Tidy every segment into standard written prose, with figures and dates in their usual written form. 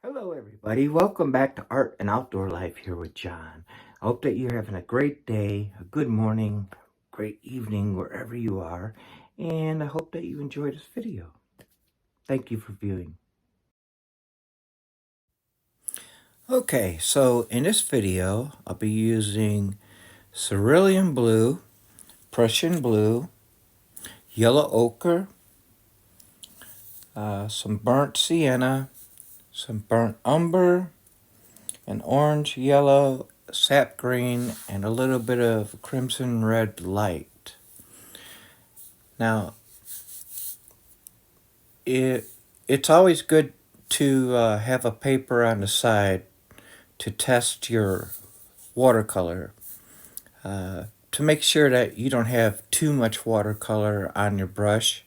Hello, everybody. Welcome back to Art and Outdoor Life here with John. I hope that you're having a great day, a good morning, great evening, wherever you are. And I hope that you enjoyed this video. Thank you for viewing. Okay, so in this video, I'll be using cerulean blue, Prussian blue, yellow ochre, some burnt sienna, some burnt umber, an orange, yellow, sap green, and a little bit of crimson red light. Now, it's always good to have a paper on the side to test your watercolor to make sure that you don't have too much watercolor on your brush.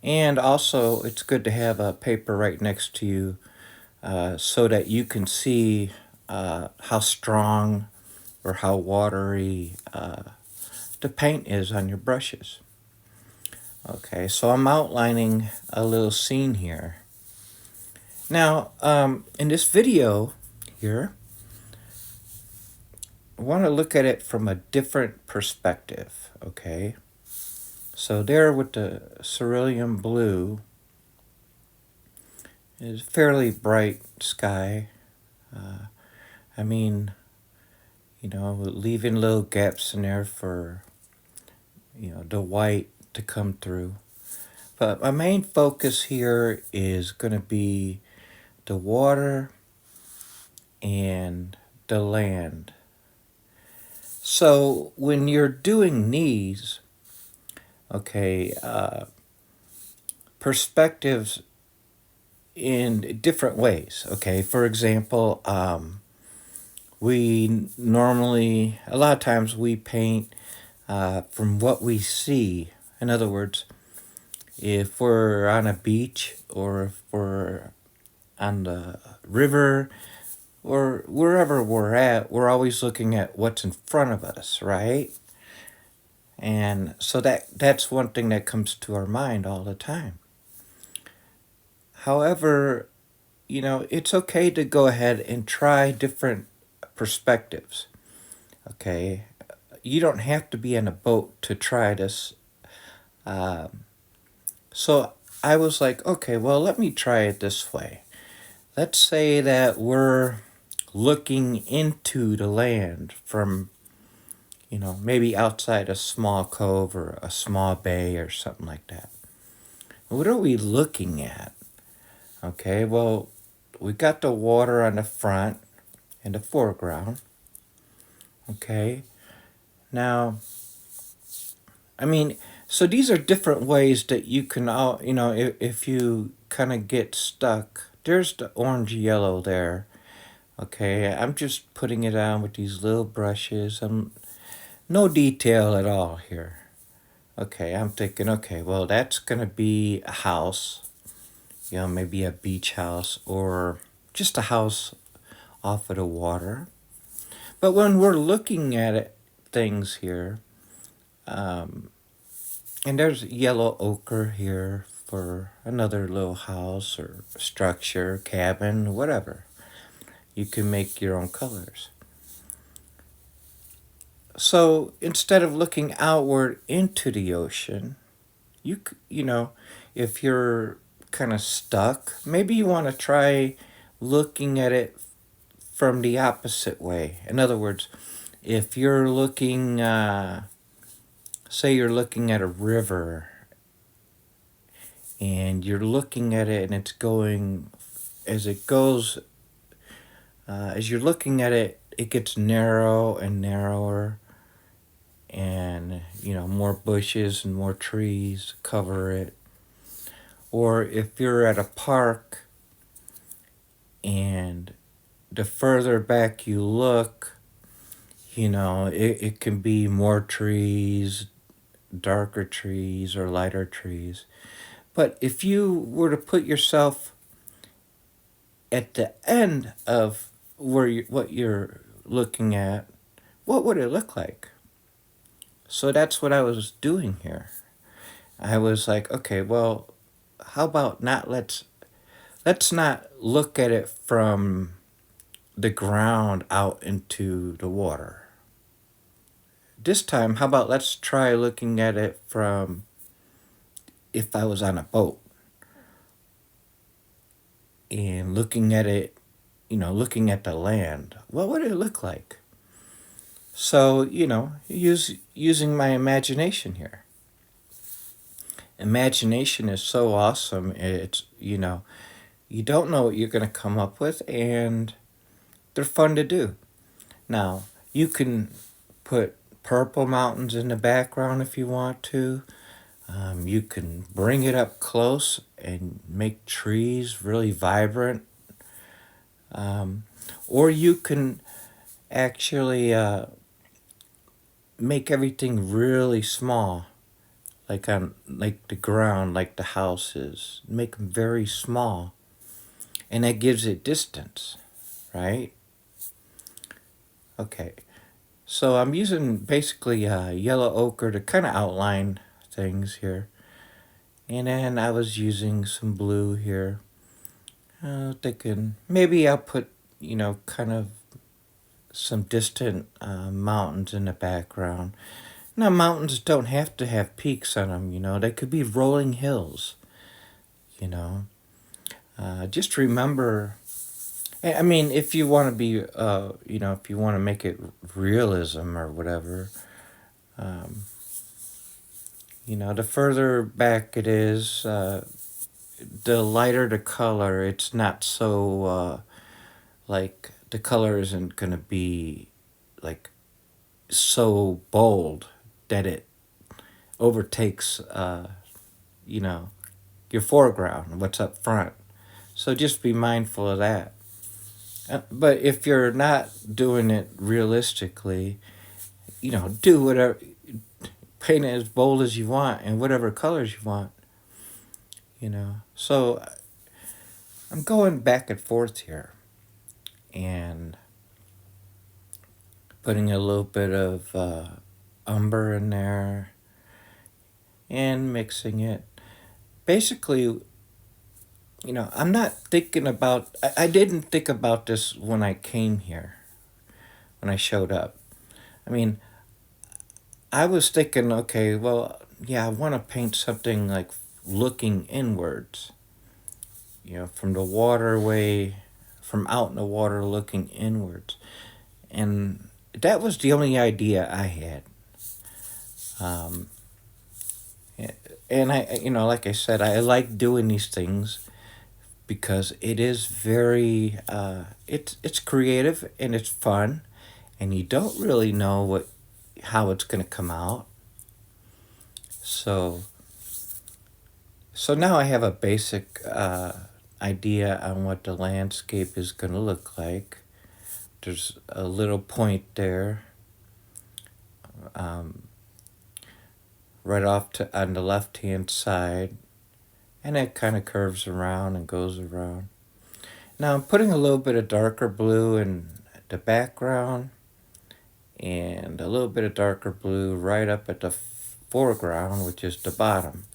And also, it's good to have a paper right next to you so that you can see how strong or how watery the paint is on your brushes. Okay, so I'm outlining a little scene here. Now, in this video here, I want to look at it from a different perspective, okay? So there with the cerulean blue is fairly bright sky. I mean, leaving little gaps in there for, the white to come through. But my main focus here is going to be the water and the land. So when you're doing these, okay, perspectives in different ways, okay? For example, we normally, a lot of times we paint from what we see. In other words, if we're on a beach or if we're on the river or wherever we're at, we're always looking at what's in front of us, right? And so that's one thing that comes to our mind all the time. However, it's okay to go ahead and try different perspectives, okay? You don't have to be in a boat to try this. So I was like, okay, well, let me try it this way. Let's say that we're looking into the land from, maybe outside a small cove or a small bay or something like that. What are we looking at? Okay, well, we got the water on the front and the foreground. Okay, now, so these are different ways that you can, if you kind of get stuck. There's the orange yellow there. Okay, I'm just putting it on with these little brushes. No detail at all here. Okay, I'm thinking, okay, well, that's going to be a house. Maybe a beach house or just a house off of the water. But when we're looking at things here, and there's yellow ochre here for another little house or structure, cabin, whatever. You can make your own colors. So instead of looking outward into the ocean, if you're kind of stuck, maybe you want to try looking at it from the opposite way. In other words, if you're looking, say you're looking at a river and you're looking at it and it's going, as it goes, as you're looking at it, it gets narrow and narrower, and more bushes and more trees cover it. Or if you're at a park and the further back you look, it can be more trees, darker trees or lighter trees. But if you were to put yourself at the end of what you're looking at, what would it look like? So that's what I was doing here. I was like, okay, well, how about let's not look at it from the ground out into the water. This time, how about let's try looking at it from if I was on a boat and looking at it, looking at the land. What would it look like? So, using my imagination here. Imagination is so awesome. It's, you don't know what you're going to come up with, and they're fun to do. Now, you can put purple mountains in the background if you want to. You can bring it up close and make trees really vibrant. Or you can actually make everything really small, like the ground, like the houses. Make them very small, and that gives it distance, right? Okay, so I'm using basically yellow ochre to kind of outline things here. And then I was using some blue here. Thinking maybe I'll put, kind of some distant mountains in the background. Now, mountains don't have to have peaks on them, they could be rolling hills, you know. Just remember, I mean, if you want to be, if you want to make it realism or whatever, um, the further back it is, the lighter the color, it's not so, like, the color isn't going to be, like, so bold that it overtakes, your foreground, what's up front. So just be mindful of that. But if you're not doing it realistically, do whatever, paint it as bold as you want and whatever colors you want, So I'm going back and forth here and putting a little bit of umber in there and mixing it. Basically, I'm not thinking about, I didn't think about this when I came here, when I showed up. I mean, I was thinking, okay, well, yeah, I want to paint something like looking inwards, from the waterway, from out in the water looking inwards. And that was the only idea I had. Um, and like I said, I like doing these things because it is very, it's creative and it's fun, and you don't really know how it's going to come out. So now I have a basic idea on what the landscape is going to look like. There's a little point there, right off on the left-hand side, and it kind of curves around and goes around. Now I'm putting a little bit of darker blue in the background and a little bit of darker blue right up at the foreground, which is the bottom.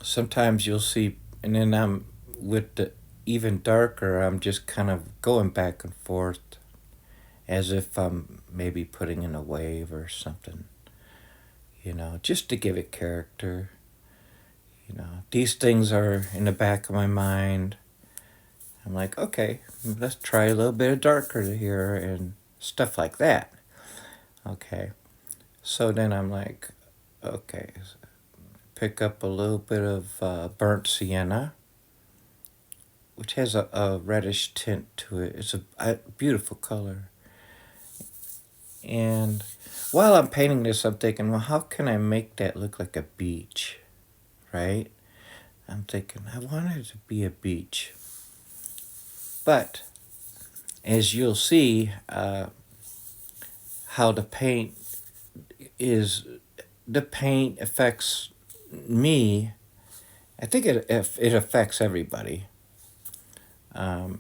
Sometimes you'll see, and then I'm with the even darker, I'm just kind of going back and forth as if I'm maybe putting in a wave or something, just to give it character. These things are in the back of my mind. I'm like, okay, let's try a little bit of darker here and stuff like that. Okay, so then I'm like, okay, pick up a little bit of burnt sienna, which has a reddish tint to it. It's a beautiful color. And while I'm painting this, I'm thinking, well, how can I make that look like a beach, right? I'm thinking, I want it to be a beach. But as you'll see, how the paint affects me. I think it affects everybody. And,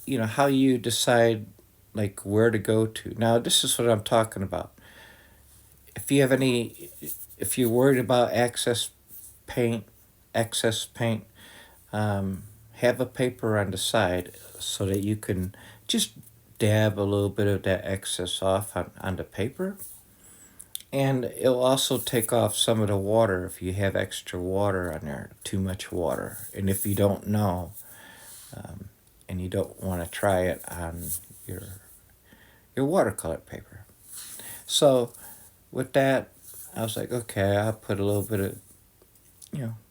how you decide, like, where to go to. Now, this is what I'm talking about. If you have any if you're worried about paint, excess paint, have a paper on the side so that you can just dab a little bit of that excess off on the paper. And it'll also take off some of the water if you have extra water on there, too much water. And if you don't know, and you don't want to try it on your watercolor paper. So with that, I was like, okay, I'll put a little bit of,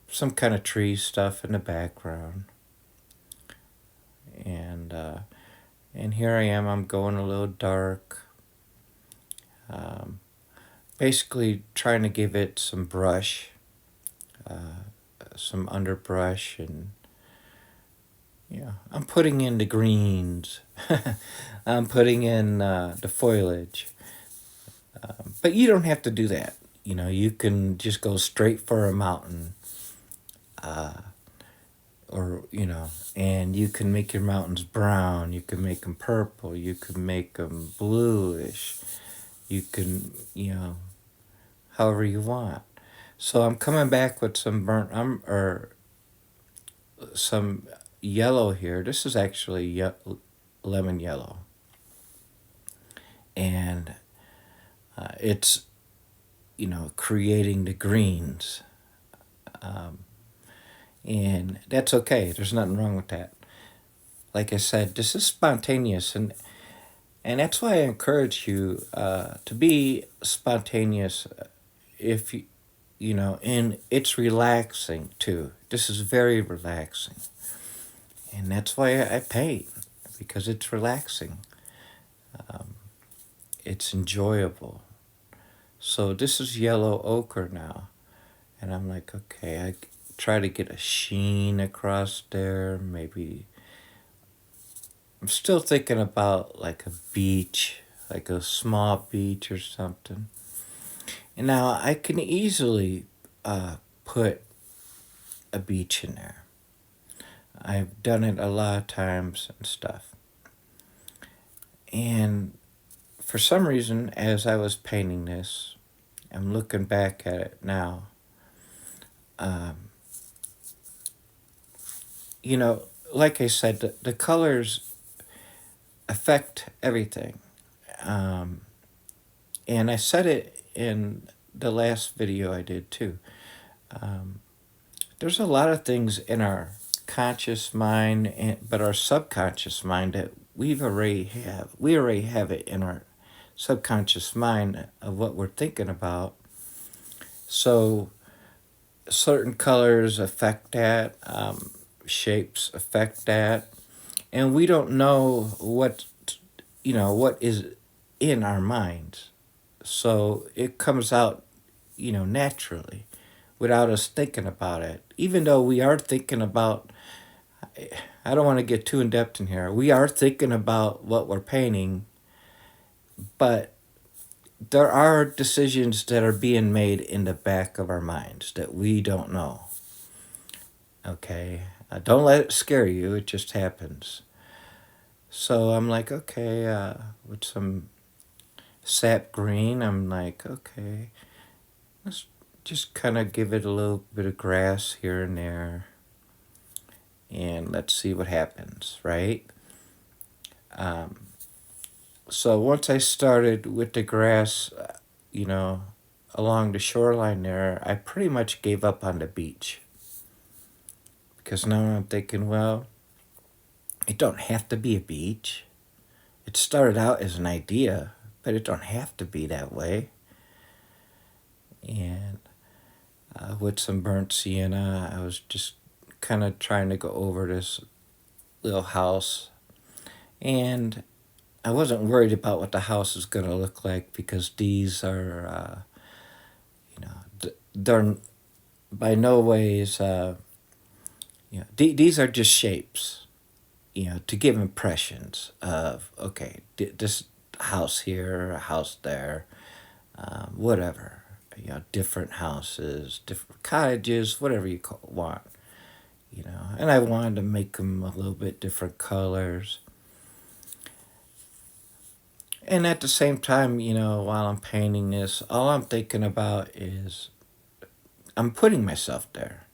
some kind of tree stuff in the background. And here I am, I'm going a little dark. Basically trying to give it some brush, some underbrush, and I'm putting in the greens. I'm putting in the foliage. But you don't have to do that. You can just go straight for a mountain. And you can make your mountains brown. You can make them purple. You can make them bluish. You can, however you want. So I'm coming back with some or some yellow here. This is actually lemon yellow. And it's, creating the greens. And that's okay. There's nothing wrong with that. Like I said, this is spontaneous, and that's why I encourage you to be spontaneous. If and it's relaxing too. This is very relaxing, and that's why I paint, because it's relaxing. It's enjoyable. So this is yellow ochre now, and I'm like, okay, I try to get a sheen across there. Maybe I'm still thinking about like a beach, like a small beach or something. And now I can easily put a beach in there. I've done it a lot of times and stuff. And for some reason, as I was painting this, I'm looking back at it now. Like I said, the colors affect everything. And I said it in the last video I did too. There's a lot of things in our conscious mind, but our subconscious mind that we already have it in our subconscious mind of what we're thinking about. So certain colors affect that, shapes affect that, and we don't know what is in our minds. So it comes out, naturally, without us thinking about it. Even though we are thinking about, I don't want to get too in depth in here. We are thinking about what we're painting, but there are decisions that are being made in the back of our minds that we don't know. Okay? Don't let it scare you. It just happens. So I'm like, okay, with some sap green, I'm like, okay, let's just kind of give it a little bit of grass here and there. And let's see what happens, right? So once I started with the grass, along the shoreline there, I pretty much gave up on the beach. Because now I'm thinking, well, it don't have to be a beach. It started out as an idea, but it don't have to be that way. And with some burnt sienna, I was just kind of trying to go over this little house. And I wasn't worried about what the house is going to look like, because these are, they're by no ways, these are just shapes, to give impressions of, okay, this house here, a house there, whatever, different houses, different cottages, whatever you want, and I wanted to make them a little bit different colors. And at the same time, while I'm painting this, all I'm thinking about is I'm putting myself there.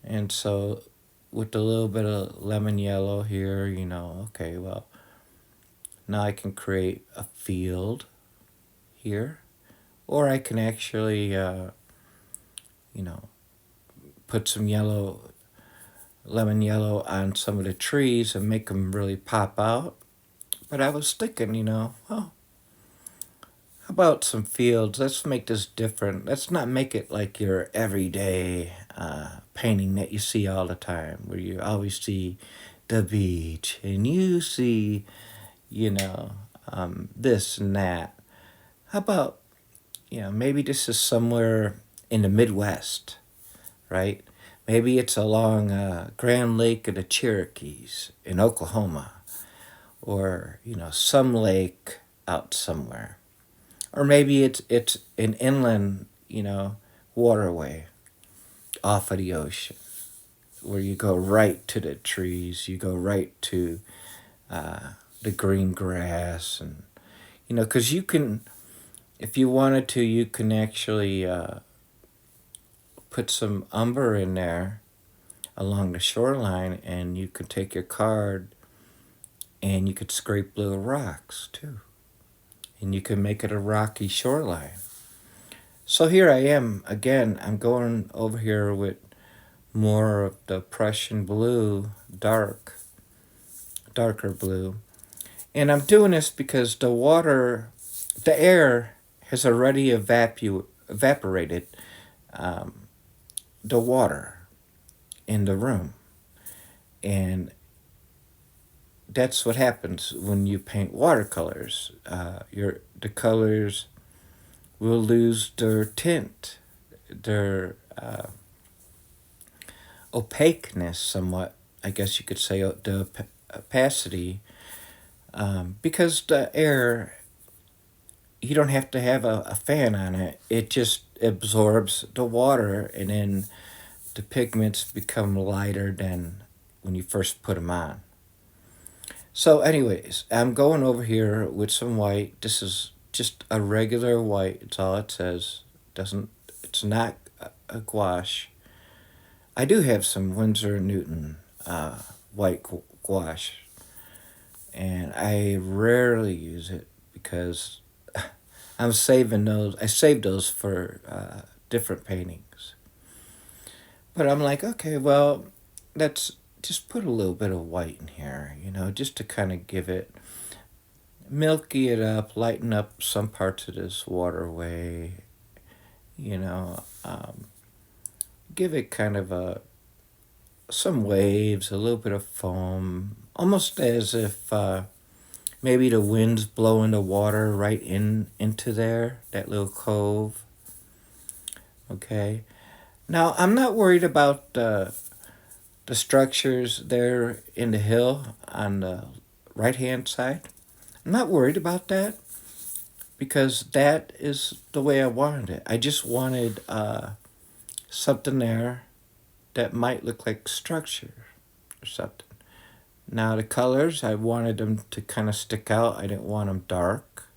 And so with a little bit of lemon yellow here, okay, well, now I can create a field here. Or I can actually, you know, put some lemon yellow on some of the trees and make them really pop out. But I was thinking, well, how about some fields? Let's make this different. Let's not make it like your everyday painting that you see all the time, where you always see the beach and you see, this and that. How about, maybe this is somewhere in the Midwest, right? Maybe it's along Grand Lake of the Cherokees in Oklahoma, or some lake out somewhere, or maybe it's an inland waterway off of the ocean where you go right to the trees, you go right to the green grass, and because you can, if you wanted to, you can actually put some umber in there along the shoreline, and you could take your card and you could scrape little rocks too, and you can make it a rocky shoreline. So here I am again. I'm going over here with more of the Prussian blue, darker blue. And I'm doing this because the air has already evaporated the water in the room. And that's what happens when you paint watercolors. The colors will lose their tint, their opaqueness somewhat, I guess you could say, the opacity, because the air, you don't have to have a fan on it. It just absorbs the water, and then the pigments become lighter than when you first put them on. So anyways, I'm going over here with some white. This is just a regular white. It's all it says. It's not a gouache. I do have some Winsor & Newton white gouache, and I rarely use it because I'm saving those. I saved those for different paintings. But I'm like, okay, well, let's just put a little bit of white in here, just to kind of give it, milky it up, lighten up some parts of this waterway, give it kind of some waves, a little bit of foam, almost as if maybe the wind's blowing the water right into there, that little cove. Okay. Now, I'm not worried about the structures there in the hill on the right-hand side. I'm not worried about that because that is the way I wanted it. I just wanted something there that might look like structure or something. Now, the colors, I wanted them to kind of stick out. I didn't want them dark.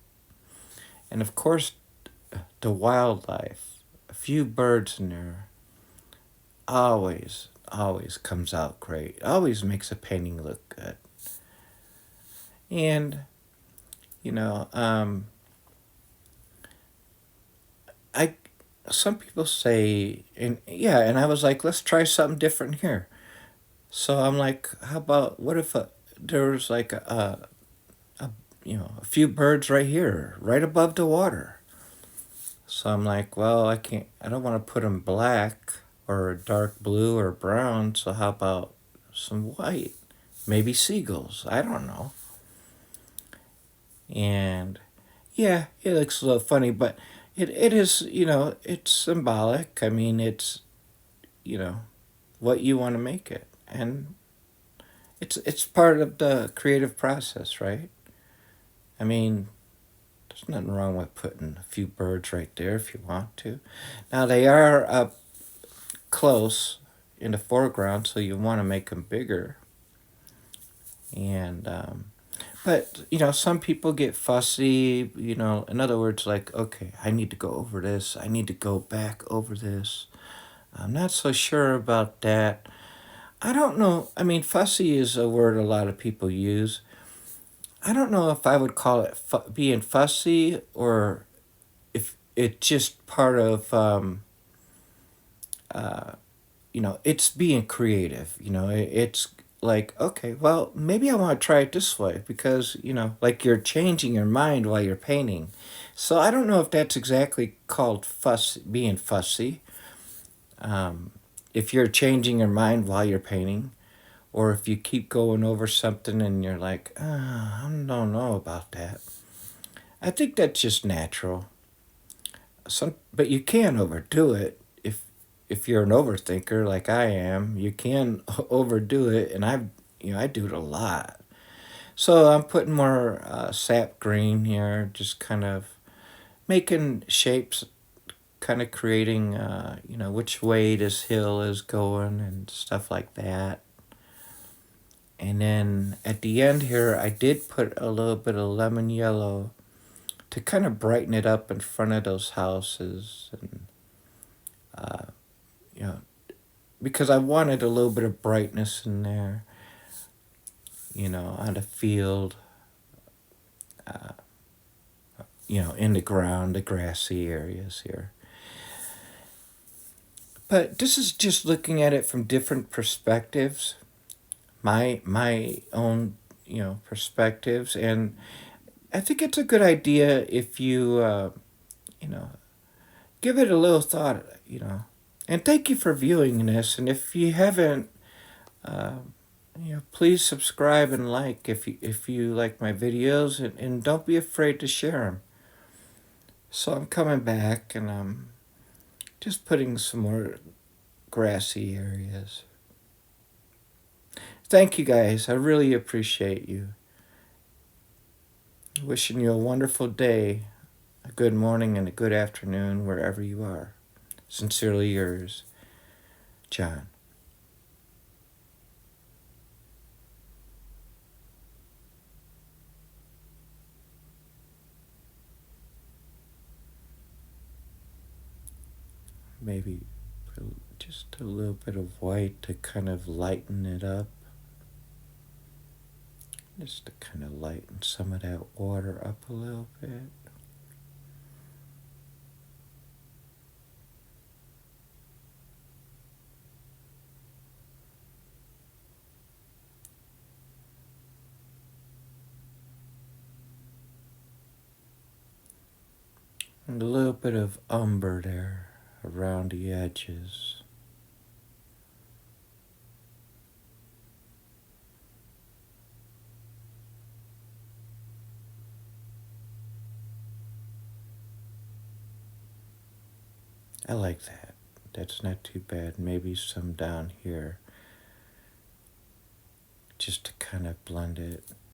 And, of course, the wildlife, a few birds in there, always comes out great. Always makes a painting look good. And, some people say, and I was like, let's try something different here. So I'm like, how about, what if there was like a few birds right here, right above the water. So I'm like, well, I don't want to put them black or dark blue or brown, so how about some white? Maybe seagulls, I don't know. And yeah, it looks a little funny, but it is, it's symbolic. I mean, it's, what you want to make it. And it's part of the creative process, right? I mean, there's nothing wrong with putting a few birds right there if you want to. Now, they are up close in the foreground, so you want to make them bigger. And, but, some people get fussy, in other words, like, okay, I need to go over this. I need to go back over this. I'm not so sure about that. I don't know. I mean, fussy is a word a lot of people use. I don't know if I would call it being fussy or if it's just part of, it's being creative. It's like, okay, well, maybe I want to try it this way because, like you're changing your mind while you're painting. So I don't know if that's exactly called being fussy. If you're changing your mind while you're painting, or if you keep going over something and you're like, I don't know about that. I think that's just natural. But you can overdo it if you're an overthinker like I am. You can overdo it, and I do it a lot. So I'm putting more sap green here, just kind of making shapes, kind of creating, which way this hill is going and stuff like that. And then at the end here, I did put a little bit of lemon yellow to kind of brighten it up in front of those houses, and you know, because I wanted a little bit of brightness in there, on the field, in the ground, the grassy areas here. But this is just looking at it from different perspectives, my own, perspectives, and I think it's a good idea if you, you know, give it a little thought. And thank you for viewing this. And if you haven't, uh, please subscribe and like if you like my videos, and don't be afraid to share them. So I'm coming back and I'm just putting some more grassy areas. Thank you guys. I really appreciate you. Wishing you a wonderful day, a good morning, and a good afternoon wherever you are. Sincerely yours, John. Maybe just a little bit of white to kind of lighten it up. Just to kind of lighten some of that water up a little bit. And a little bit of umber there around the edges. I like that. That's not too bad. Maybe some down here just to kind of blend it.